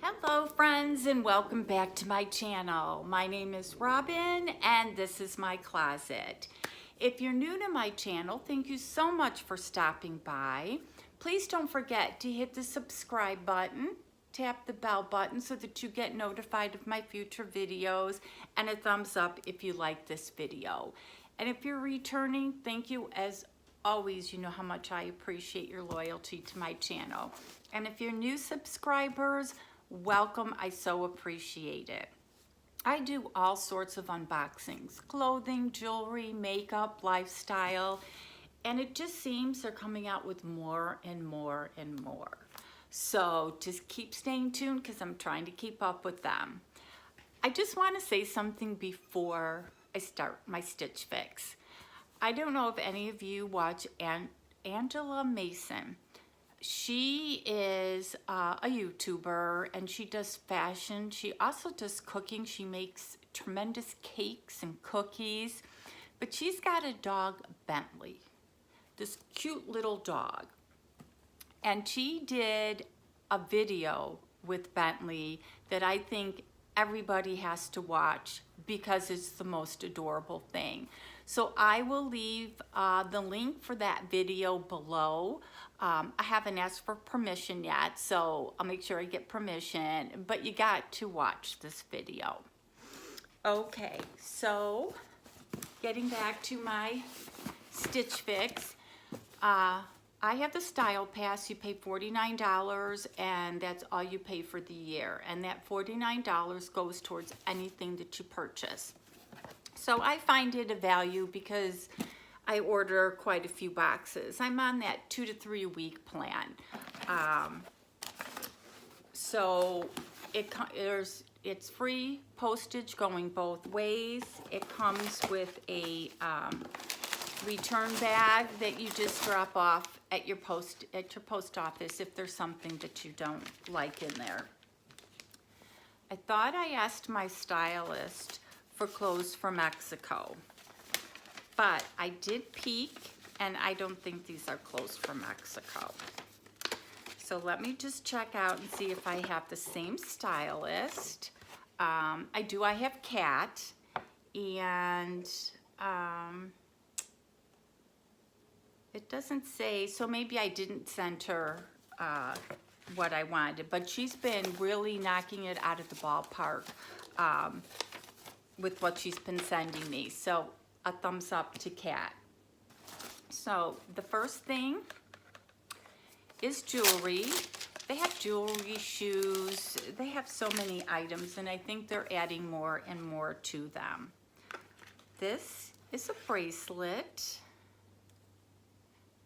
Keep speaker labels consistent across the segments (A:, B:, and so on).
A: Hello friends and welcome back to my channel. My name is Robin and this is my closet. If you're new to my channel, thank you so much for stopping by. Please don't forget to hit the subscribe button, tap the bell button so that you get notified of my future videos, and a thumbs up if you like this video. And if you're returning, thank you as always. You know how much I appreciate your loyalty to my channel. And if you're new subscribers, welcome. I so appreciate it. I do all sorts of unboxings, clothing, jewelry, makeup, lifestyle, and it just seems they're coming out with more and more and more. So just keep staying tuned because I'm trying to keep up with them. I just want to say something before I start my Stitch Fix. I don't know if any of you watch Angela Mason. She is a YouTuber and she does fashion. She also does cooking. She makes tremendous cakes and cookies. But she's got a dog, Bentley, this cute little dog. And she did a video with Bentley that I think everybody has to watch because it's the most adorable thing. So I will leave the link for that video below. I haven't asked for permission yet, so I'll make sure I get permission, but you got to watch this video. Okay, so getting back to my Stitch Fix, I have the Style Pass. You pay $49 and that's all you pay for the year. And that $49 goes towards anything that you purchase. So I find it a value because I order quite a few boxes. I'm on that 2 to 3 week plan. So it's free postage going both ways. It comes with a return bag that you just drop off at your post office if there's something that you don't like in there. I thought I asked my stylist for clothes from Mexico, but I did peek and I don't think these are clothes from Mexico. So let me just check out and see if I have the same stylist. I have Kat, and it doesn't say, so maybe I didn't send her what I wanted, but she's been really knocking it out of the ballpark with what she's been sending me. So a thumbs up to Kat. So the first thing is jewelry. They have jewelry, shoes, they have so many items, and I think they're adding more and more to them. This is a bracelet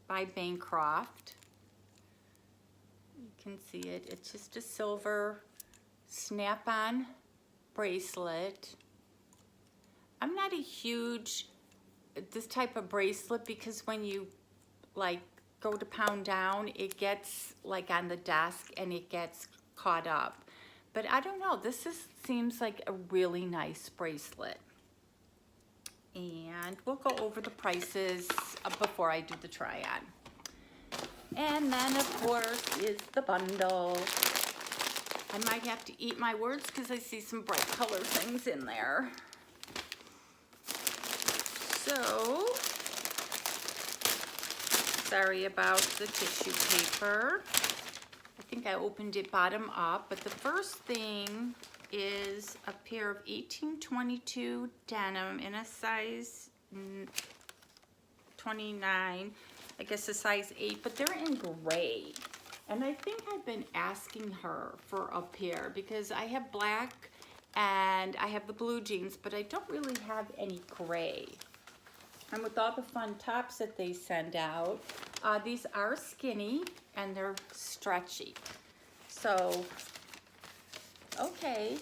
A: by Bancroft. You can see it. It's just a silver snap-on bracelet. I'm not a huge this type of bracelet because when you like go to pound down, it gets like on the desk and it gets caught up. But I don't know, seems like a really nice bracelet. And we'll go over the prices before I do the try-on. And then of course is the bundle. I might have to eat my words because I see some bright color things in there. So, sorry about the tissue paper. I think I opened it bottom up, but the first thing is a pair of 1822 denim in a size 29, I guess a size 8, but they're in gray. And I think I've been asking her for a pair because I have black and I have the blue jeans, but I don't really have any gray. And with all the fun tops that they send out, these are skinny and they're stretchy. So, okay,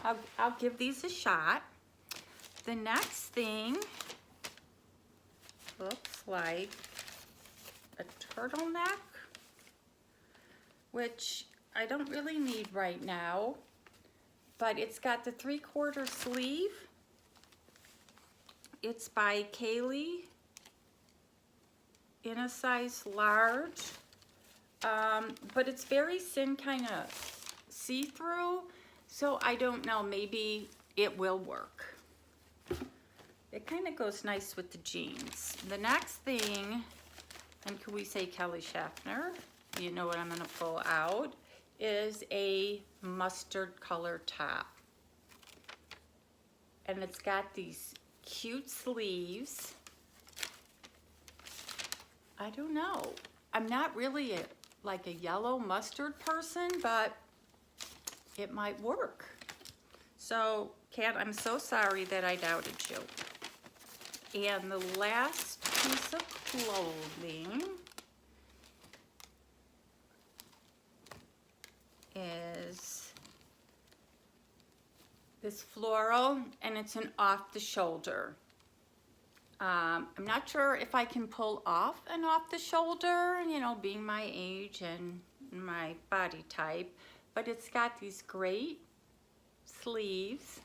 A: I'll give these a shot. The next thing looks like a turtleneck, which I don't really need right now, but it's got the 3/4 sleeve. It's by Kaylee in a size large, but it's very thin, kind of see-through, so I don't know, maybe it will work. It kind of goes nice with the jeans. The next thing, and can we say Kelly Schaffner? You know what I'm gonna pull out, is a mustard color top. And it's got these cute sleeves. I don't know. I'm not really like a yellow mustard person, but it might work. So, Kat, I'm so sorry that I doubted you. And the last piece of clothing is this floral, and it's an off the shoulder. I'm not sure if I can pull off an off the shoulder, you know, being my age and my body type, but it's got these great sleeves.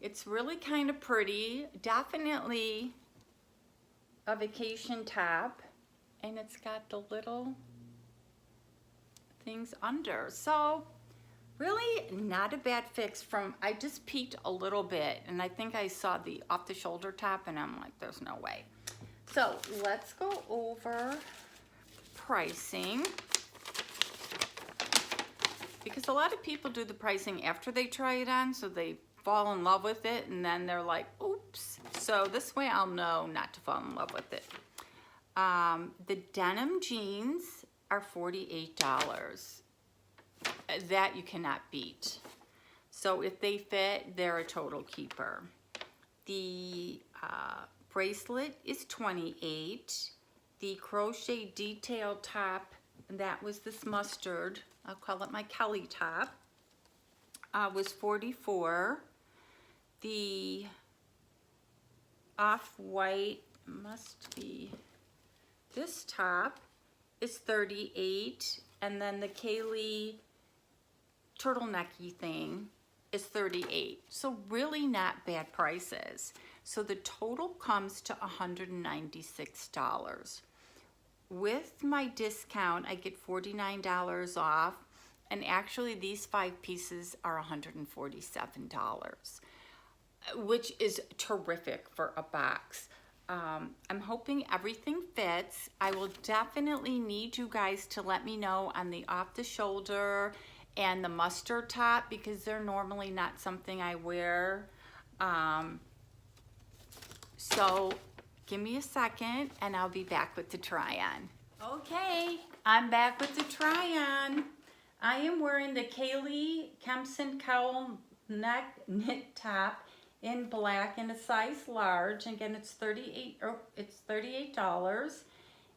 A: It's really kind of pretty, definitely a vacation top, and it's got the little things under. So really not a bad fix from, I just peeked a little bit and I think I saw the off the shoulder top and I'm like, there's no way. So let's go over pricing, because a lot of people do the pricing after they try it on, so they fall in love with it and then they're like, oops. So this way I'll know not to fall in love with it. The denim jeans are $48. That you cannot beat. So if they fit, they're a total keeper. The bracelet is $28. The crochet detail top, that was this mustard, I'll call it my Kelly top, was $44. The off-white, must be this top, is $38. And then the Kaylee turtlenecky thing is $38. So really not bad prices. So the total comes to $196. With my discount, I get $49 off. And actually these 5 pieces are $147, which is terrific for a box. I'm hoping everything fits. I will definitely need you guys to let me know on the off the shoulder and the mustard top, because they're normally not something I wear. So give me a second and I'll be back with the try on. Okay, I'm back with the try on. I am wearing the Kaylee Kempson cowl neck knit top in black in a size large. Again, it's $38.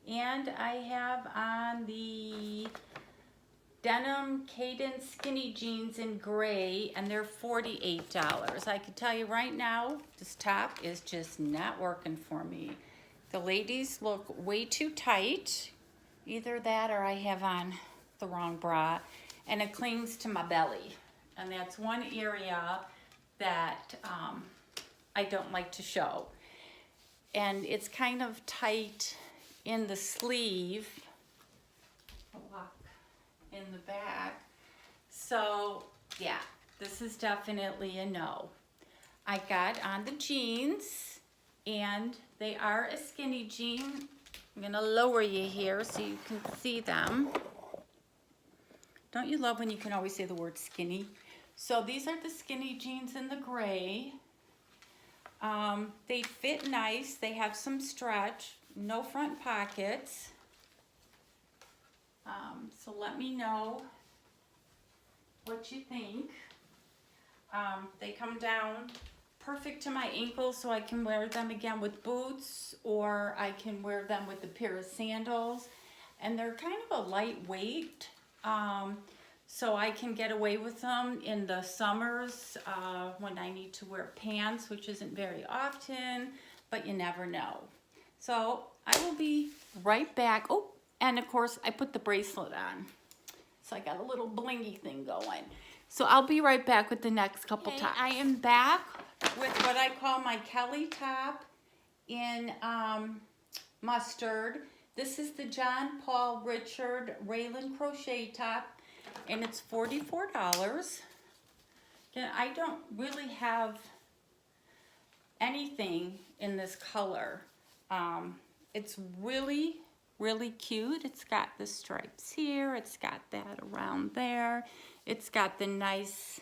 A: And I have on the denim Cadence skinny jeans in gray, and they're $48. I can tell you right now, this top is just not working for me. The ladies look way too tight. Either that or I have on the wrong bra, and it clings to my belly. And that's one area that I don't like to show. And it's kind of tight in the sleeve, in the back. So yeah, this is definitely a no. I got on the jeans, and they are a skinny jean. I'm gonna lower you here so you can see them. Don't you love when you can always say the word skinny? So these are the skinny jeans in the gray. They fit nice. They have some stretch, no front pockets. So let me know what you think. They come down perfect to my ankles, so I can wear them again with boots, or I can wear them with a pair of sandals. And they're kind of a lightweight, so I can get away with them in the summers when I need to wear pants, which isn't very often, but you never know. So I will be right back. Oh, and of course I put the bracelet on, so I got a little blingy thing going. So I'll be right back with the next couple tops. I am back with what I call my Kelly top in mustard. This is the John Paul Richard Raylan crochet top. and it's $44. Again, I don't really have anything in this color. It's really, really cute. It's got the stripes here. It's got that around there. It's got the nice,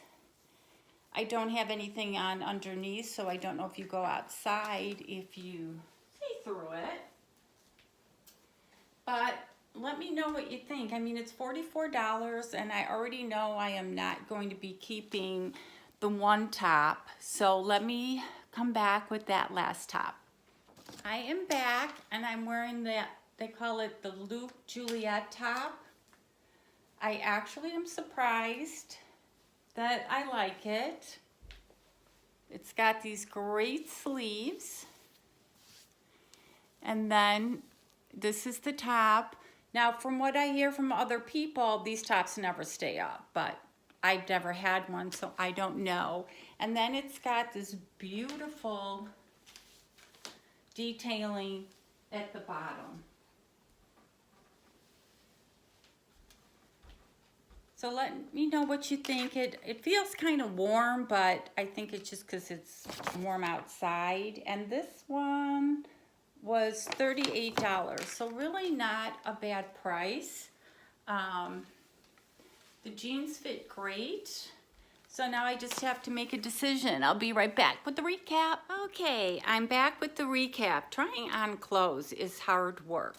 A: I don't have anything on underneath, so I don't know if you go outside if you see through it. But let me know what you think. I mean, it's $44, and I already know I am not going to be keeping the one top. So let me come back with that last top. I am back, and I'm wearing that, they call it the Luke Juliet top. I actually am surprised that I like it. It's got these great sleeves. And then this is the top. Now, from what I hear from other people, these tops never stay up, but I've never had one, so I don't know. And then it's got this beautiful detailing at the bottom. So let me know what you think. It feels kind of warm, but I think it's just because it's warm outside. And this one was $38, so really not a bad price. The jeans fit great. So now I just have to make a decision. I'll be right back with the recap. Okay, I'm back with the recap. Trying on clothes is hard work.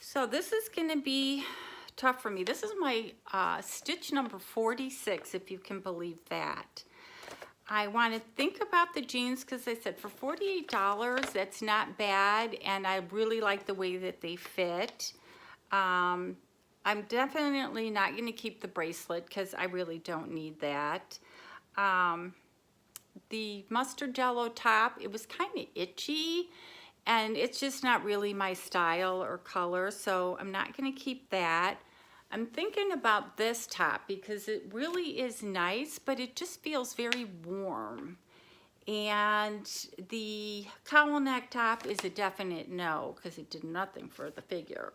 A: So this is gonna be tough for me. This is my stitch number 46, if you can believe that. I want to think about the jeans because I said for $48, that's not bad, and I really like the way that they fit. I'm definitely not going to keep the bracelet because I really don't need that. The mustard yellow top, it was kind of itchy, and it's just not really my style or color, so I'm not going to keep that. I'm thinking about this top because it really is nice, but it just feels very warm. And the cowl neck top is a definite no because it did nothing for the figure.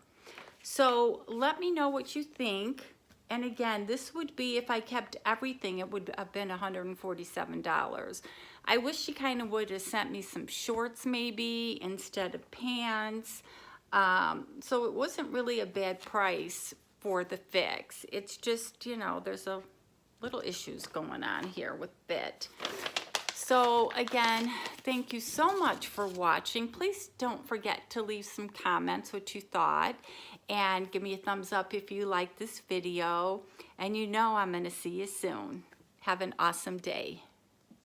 A: So let me know what you think. And again, this would be, if I kept everything, it would have been $147. I wish she kind of would have sent me some shorts maybe instead of pants. So it wasn't really a bad price for the fix. It's just, you know, there's a little issues going on here with fit. So again, thank you so much for watching. Please don't forget to leave some comments what you thought, and give me a thumbs up if you like this video. And you know I'm going to see you soon. Have an awesome day.